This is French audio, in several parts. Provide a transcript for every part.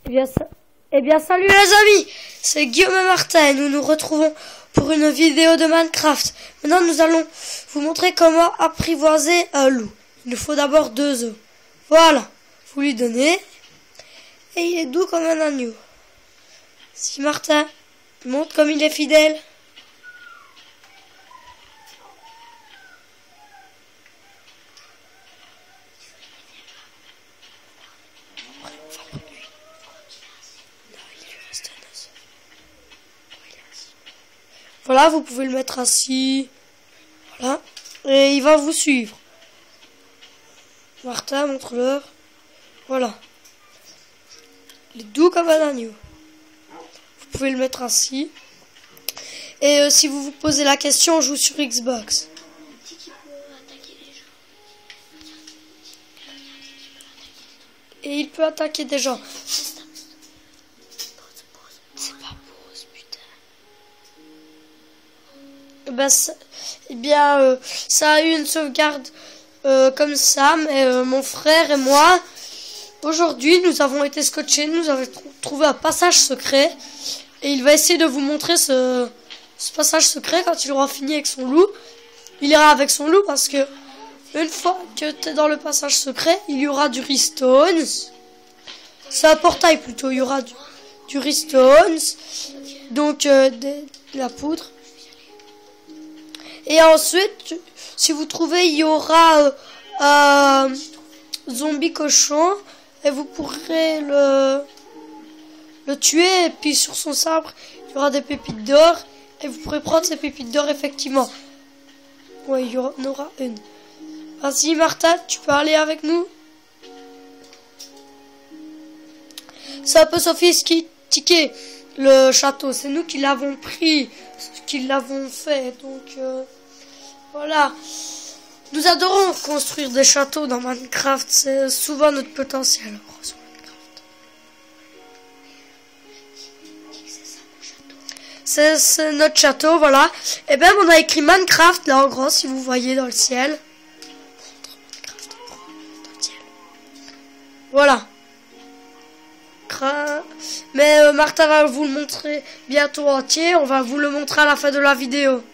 Eh bien, salut les amis, c'est Guillaume et Martin et nous nous retrouvons pour une vidéo de Minecraft. Maintenant, nous allons vous montrer comment apprivoiser un loup. Il nous faut d'abord 2 œufs. Voilà, vous lui donnez et il est doux comme un agneau. Si Martin montre comme il est fidèle. Voilà, vous pouvez le mettre assis. Voilà. Et il va vous suivre. Martin, montre-leur. Voilà. Il est doux comme un agneau. Vous pouvez le mettre assis. Et si vous vous posez la question, on joue sur Xbox. Et il peut attaquer des gens. Ça a eu une sauvegarde comme ça, mais mon frère et moi, aujourd'hui, nous avons été scotchés, nous avons trouvé un passage secret, et il va essayer de vous montrer ce passage secret quand il aura fini avec son loup. Il ira avec son loup parce que une fois que tu es dans le passage secret, il y aura du Restone. C'est un portail plutôt, il y aura du Restone, donc de la poudre. Et ensuite, si vous trouvez, il y aura un zombie cochon. Et vous pourrez le tuer. Et puis sur son sabre, il y aura des pépites d'or. Et vous pourrez prendre ces pépites d'or, effectivement. Oui, il y en aura une. Vas-y, Martin, tu peux aller avec nous. C'est un peu sophistiqué, le château. C'est nous qui l'avons pris, qui l'avons fait. Donc... voilà, nous adorons construire des châteaux dans Minecraft, c'est souvent notre potentiel. C'est notre château, voilà. Et bien on a écrit Minecraft là en gros, si vous voyez dans le ciel. Voilà. Mais Martin va vous le montrer bientôt entier, on va vous le montrer à la fin de la vidéo.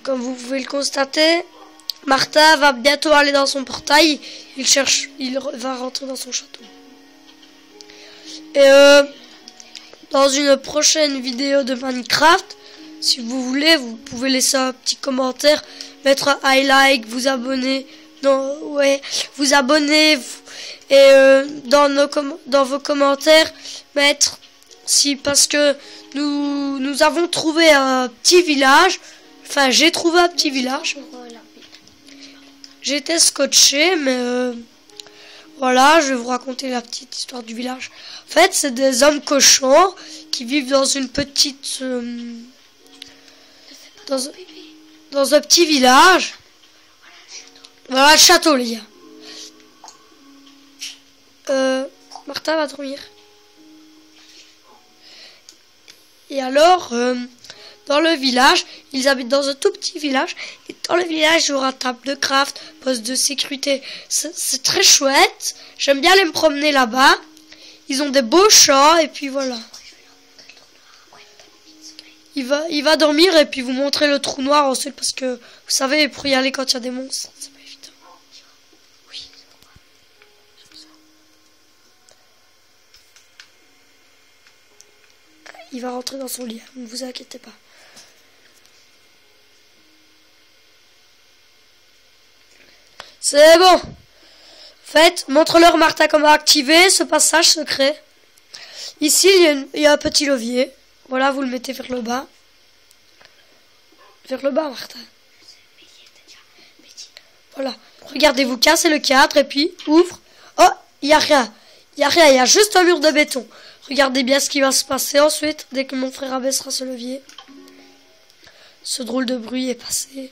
Comme vous pouvez le constater, Martin va bientôt aller dans son portail. Il va rentrer dans son château. Et dans une prochaine vidéo de Minecraft, si vous voulez, vous pouvez laisser un petit commentaire, mettre un I like, vous abonner, vous abonner et dans vos commentaires mettre parce que nous avons trouvé un petit village. Enfin, j'ai trouvé un petit village. J'étais scotché, mais voilà, je vais vous raconter la petite histoire du village. En fait, c'est des hommes cochons qui vivent dans une petite... dans un petit village. Voilà le château, les gars. Martin va dormir. Et alors... dans le village, ils habitent dans un tout petit village. Et dans le village, il y aura table de craft, poste de sécurité. C'est très chouette. J'aime bien aller me promener là-bas. Ils ont des beaux champs et puis voilà. Il va dormir et puis vous montrer le trou noir ensuite parce que vous savez, pour y aller quand il y a des monstres, c'est pas évident. Oui. Il va rentrer dans son lit, ne vous inquiétez pas. C'est bon. Faites, montre-leur Martin comment activer ce passage secret. Ici, il y a un petit levier. Voilà, vous le mettez vers le bas. Vers le bas, Martin. Voilà. Regardez, vous cassez le cadre et puis ouvre. Oh, il n'y a rien. Il n'y a rien, il y a juste un mur de béton. Regardez bien ce qui va se passer ensuite, dès que mon frère abaissera ce levier. Ce drôle de bruit est passé.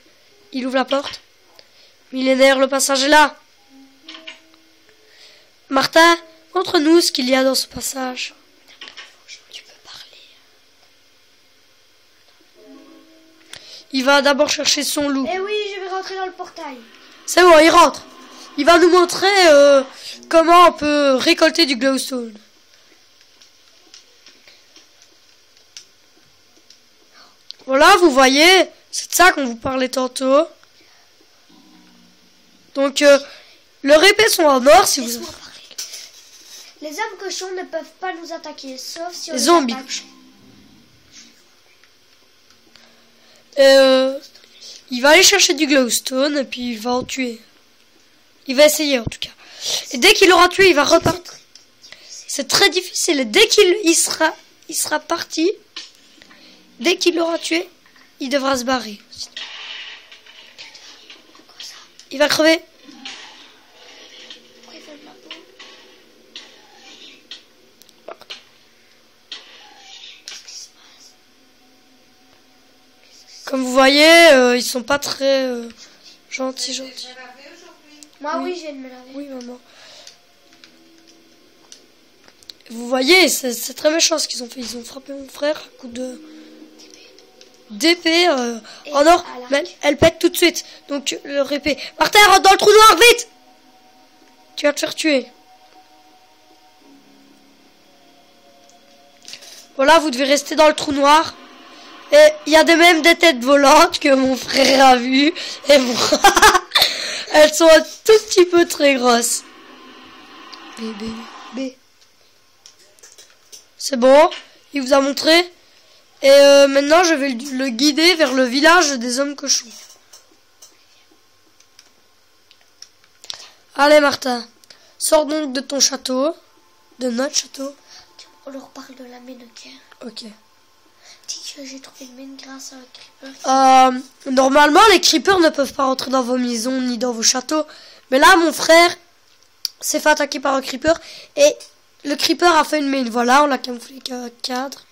Il ouvre la porte. Millénaire, le passage est là. Martin, montre-nous ce qu'il y a dans ce passage. Tu peux parler. il va d'abord chercher son loup. Eh oui, je vais rentrer dans le portail. C'est bon, il rentre. Il va nous montrer comment on peut récolter du glowstone. Voilà, vous voyez, c'est de ça qu'on vous parlait tantôt. Donc, leurs épées sont en or si vous... Laisse-moi parler. Les hommes cochons ne peuvent pas nous attaquer, sauf si on Les les zombies attaque. cochons. Il va aller chercher du glowstone et puis il va en tuer. Il va essayer en tout cas. Et dès qu'il aura tué, il va repartir. C'est très difficile. Et dès qu'il sera parti, dès qu'il l'aura tué, il devra se barrer. Il va crever. Comme vous voyez, ils sont pas très gentils. Moi, Oui. oui, je viens de me laver. Oui, maman. Vous voyez, c'est très méchant ce qu'ils ont fait. Ils ont frappé mon frère à coup d'épée en or. à l'arc. Mais elle pète tout de suite. Donc, leur épée. Martin, rentre dans le trou noir, vite! Tu vas te faire tuer. Voilà, vous devez rester dans le trou noir. Et il y a même des têtes volantes que mon frère a vues. Et moi, elles sont un tout petit peu très grosses. B. C'est bon, il vous a montré. Et maintenant, je vais le guider vers le village des hommes cochons. Allez, Martin, sors donc de ton château, de notre château. On leur parle de la mine, ok? Ok. Dis que j'ai trouvé une mine grâce à un creeper. Normalement, les creepers ne peuvent pas rentrer dans vos maisons ni dans vos châteaux. Mais là, mon frère s'est fait attaquer par un creeper. Et le creeper a fait une mine. Voilà, on l'a camouflé cadre.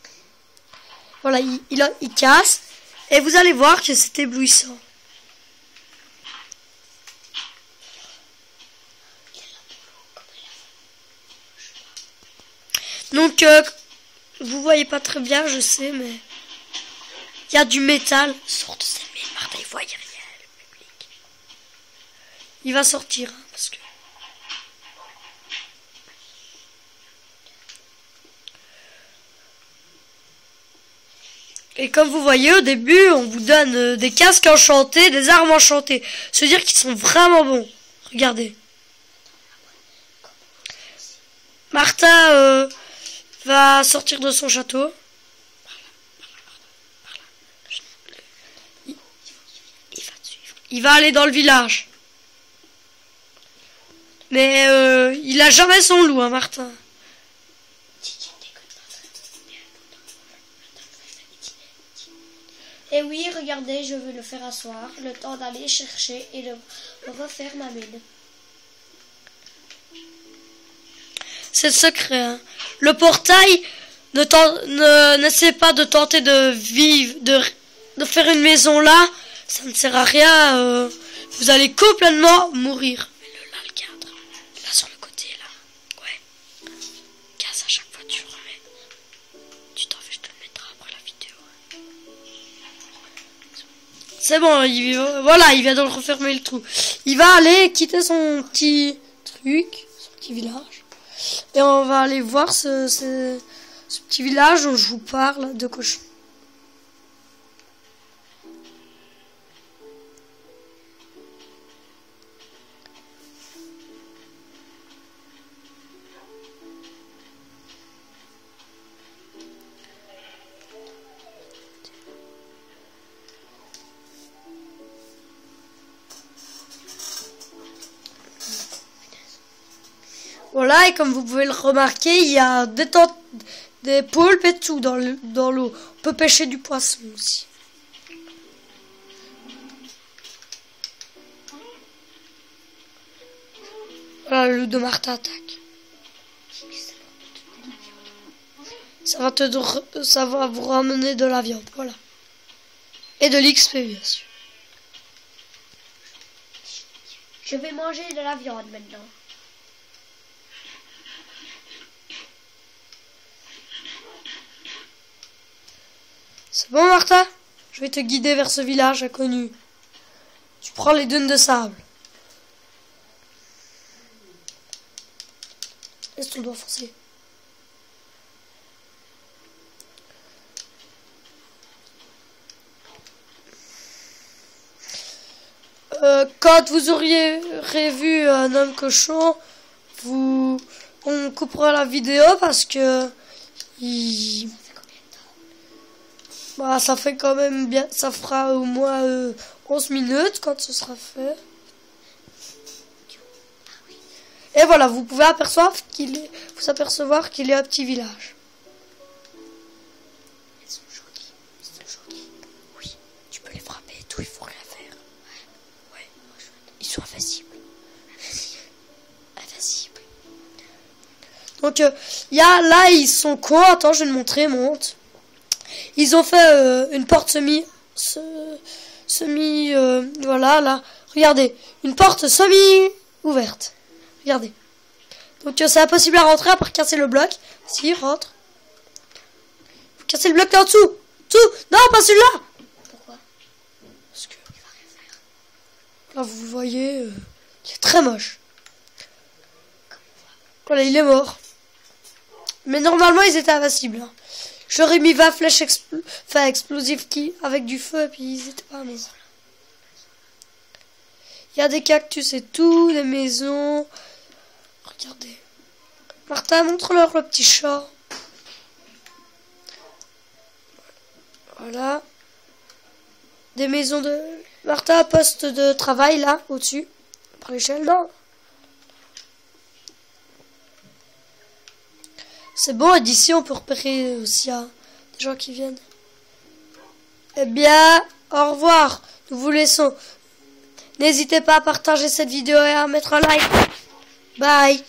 Voilà, il casse. Et vous allez voir que c'est éblouissant. Donc, vous voyez pas très bien, je sais, mais... Il y a du métal. Sors de cette mine, Martin, il voit rien, le public. Il va sortir, hein, parce que... Et comme vous voyez, au début, on vous donne des casques enchantés, des armes enchantées. C'est-à-dire qu'ils sont vraiment bons. Regardez. Martin va sortir de son château. Il va aller dans le village. Mais il a jamais son loup, hein, Martin. Et oui, regardez, je vais le faire asseoir. Le temps d'aller chercher et de refaire ma mine. C'est le secret. Hein. Le portail, n'essaie pas de tenter de vivre, de faire une maison là. Ça ne sert à rien. Vous allez complètement mourir. Mais là, le cadre. Là, sur le côté, là. Ouais. Casse à chaque fois, tu le remets. Tu t'en fais, je te le mettrai après la vidéo. C'est bon, voilà, il vient de refermer le trou. Il va aller quitter son petit truc, son petit village. Et on va aller voir ce petit village dont je vous parle de cochons. Voilà, et comme vous pouvez le remarquer, il y a des poulpes et tout dans l'eau. On peut pêcher du poisson aussi. Voilà, le loup de Martin attaque. Ça va vous ramener de la viande, voilà. Et de l'XP, bien sûr. Je vais manger de la viande maintenant. C'est bon, Martin? Je vais te guider vers ce village inconnu. Tu prends les dunes de sable. Laisse ton doigt forcer. Quand vous auriez vu un homme cochon, on coupera la vidéo parce que ça fait quand même bien, ça fera au moins 11 minutes quand ce sera fait. Et voilà, vous pouvez apercevoir qu'il est un petit village. Ils sont jolis. Oui, tu peux les frapper et tout, il faut rien faire. Ouais. Ils sont invincibles. Donc là ils sont cons. Attends, je vais te montrer, monte. Ils ont fait une porte semi voilà là. Regardez, une porte semi ouverte. Regardez. Donc c'est impossible à rentrer à part casser le bloc. Si, rentre. Faut casser le bloc là en dessous. Non, pas celui-là. Pourquoi? Parce que il va rien faire. Là vous le voyez, il est très moche. Voilà, il est mort. Mais normalement ils étaient invincibles. Hein. J'aurais mis 20 flèches explosives avec du feu et puis ils étaient pas à la maison. Il y a des cactus et tout, des maisons. Regardez. Martin, montre-leur le petit chat. Voilà. Des maisons de... Martin, poste de travail là, au-dessus. Par l'échelle, non. C'est bon, et d'ici on peut repérer aussi des gens qui viennent. Eh bien, au revoir. Nous vous laissons. N'hésitez pas à partager cette vidéo et à mettre un like. Bye.